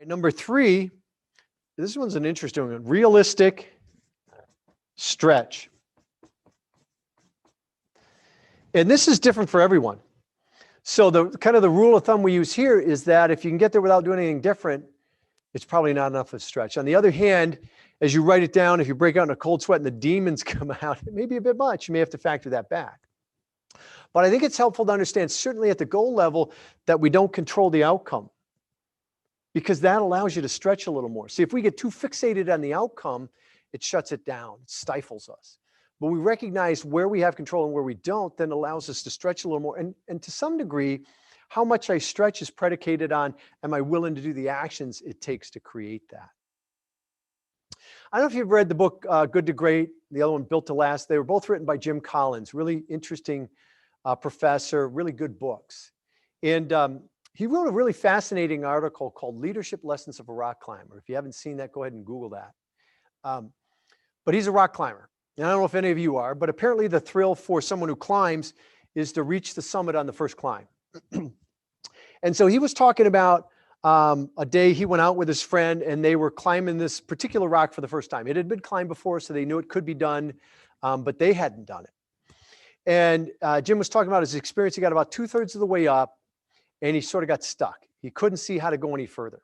Number three, this one's an interesting one. Realistic stretch. And this is different for everyone. So the kind of the rule of thumb we use here is that if you can get there without doing anything different, it's probably not enough of a stretch. On the other hand, as you write it down, if you break out in a cold sweat and the demons come out, it may be a bit much. You may have to factor that back. But I think it's helpful to understand, certainly at the goal level, that we don't control the outcome, because that allows you to stretch a little more. See, if we get too fixated on the outcome, it shuts it down, it stifles us. But we recognize where we have control and where we don't, then allows us to stretch a little more. And to some degree, how much I stretch is predicated on, am I willing to do the actions it takes to create that? I don't know if you've read the book Good to Great, the other one Built to Last. They were both written by Jim Collins, really interesting professor, really good books. And he wrote a really fascinating article called Leadership Lessons of a Rock Climber. If you haven't seen that, go ahead and Google that. But he's a rock climber. And I don't know if any of you are, but apparently the thrill for someone who climbs is to reach the summit on the first climb. And so he was talking about a day he went out with his friend and they were climbing this particular rock for the first time. It had been climbed before, so they knew it could be done, but they hadn't done it. And Jim was talking about his experience. He got about 2/3 of the way up and he sort of got stuck. He couldn't see how to go any further.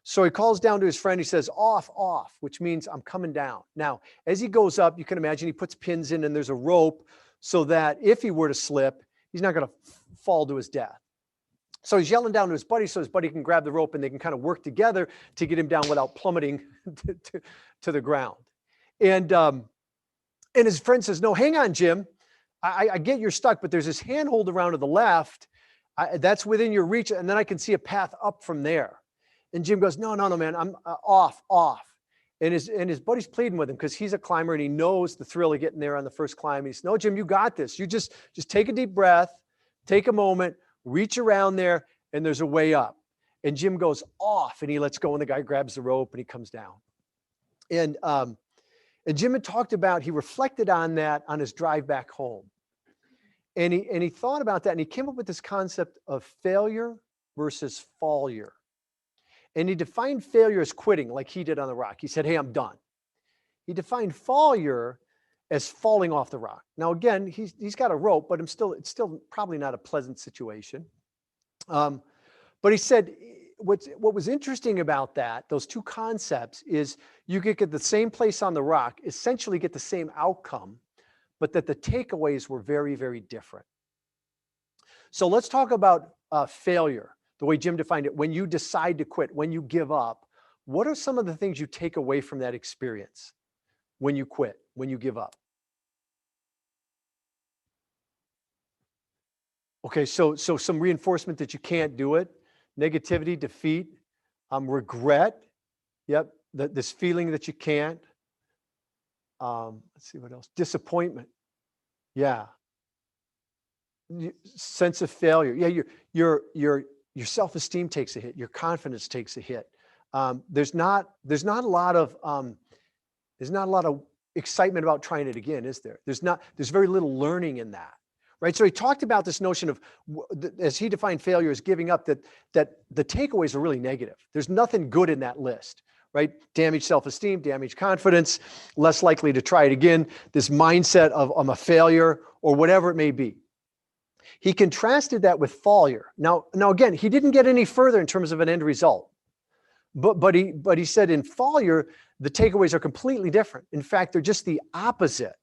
So he calls down to his friend. He says, off, which means I'm coming down. Now, as he goes up, you can imagine he puts pins in and there's a rope so that if he were to slip, he's not going to fall to his death. So he's yelling down to his buddy so his buddy can grab the rope and they can kind of work together to get him down without plummeting to the ground. And his friend says, no, hang on, Jim. I get you're stuck, but there's this handhold around to the left. That's within your reach. And then I can see a path up from there. And Jim goes, no, man, I'm off. And his buddy's pleading with him because he's a climber and he knows the thrill of getting there on the first climb. He says, no, Jim, you got this. You just take a deep breath, take a moment, reach around there, and there's a way up. And Jim goes off and he lets go and the guy grabs the rope and he comes down. And Jim had talked about, he reflected on that on his drive back home. And he thought about that and he came up with this concept of failure versus failure. And he defined failure as quitting like he did on the rock. He said, hey, I'm done. He defined failure as falling off the rock. Now, again, he's got a rope, but it's still probably not a pleasant situation. But he said, what was interesting about that, those two concepts, is you could get the same place on the rock, essentially get the same outcome, but that the takeaways were very, very different. So let's talk about failure. The way Jim defined it, when you decide to quit, when you give up, what are some of the things you take away from that experience when you quit, when you give up? Okay, so some reinforcement that you can't do it, negativity, defeat, regret, yep, this feeling that you can't. Let's see what else, disappointment, yeah. Sense of failure, yeah, your self-esteem takes a hit. Your confidence takes a hit. There's not a lot of excitement about trying it again, is there? There's very little learning in that, right? So he talked about this notion of, as he defined failure as giving up, that the takeaways are really negative. There's nothing good in that list, right? Damaged self-esteem, damaged confidence, less likely to try it again. This mindset of I'm a failure or whatever it may be. He contrasted that with failure. Now again, he didn't get any further in terms of an end result. But he said in failure, the takeaways are completely different. In fact, they're just the opposite.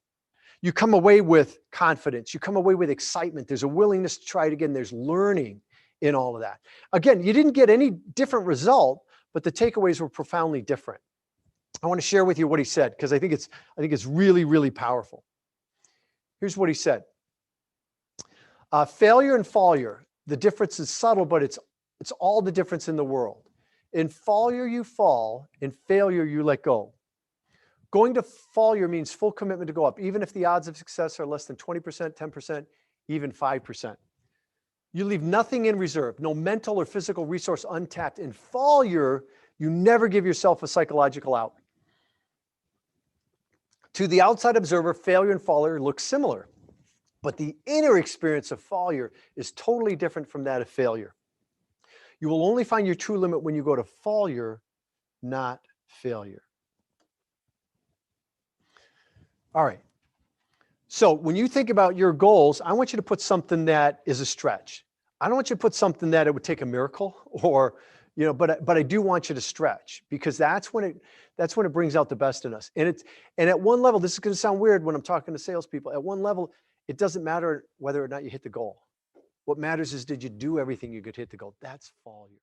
You come away with confidence. You come away with excitement. There's a willingness to try it again. There's learning in all of that. Again, you didn't get any different result, but the takeaways were profoundly different. I want to share with you what he said because I think it's really, really powerful. Here's what he said. Failure and failure, the difference is subtle, but it's all the difference in the world. In failure, you fall. In failure, you let go. Going to failure means full commitment to go up, even if the odds of success are less than 20%, 10%, even 5%. You leave nothing in reserve, no mental or physical resource untapped. In failure, you never give yourself a psychological out. To the outside observer, failure and failure look similar. But the inner experience of failure is totally different from that of failure. You will only find your true limit when you go to failure, not failure. All right. So when you think about your goals, I want you to put something that is a stretch. I don't want you to put something that it would take a miracle or, but I do want you to stretch, because that's when it brings out the best in us. And at one level, this is going to sound weird when I'm talking to salespeople. At one level, it doesn't matter whether or not you hit the goal. What matters is, did you do everything you could hit the goal? That's failure.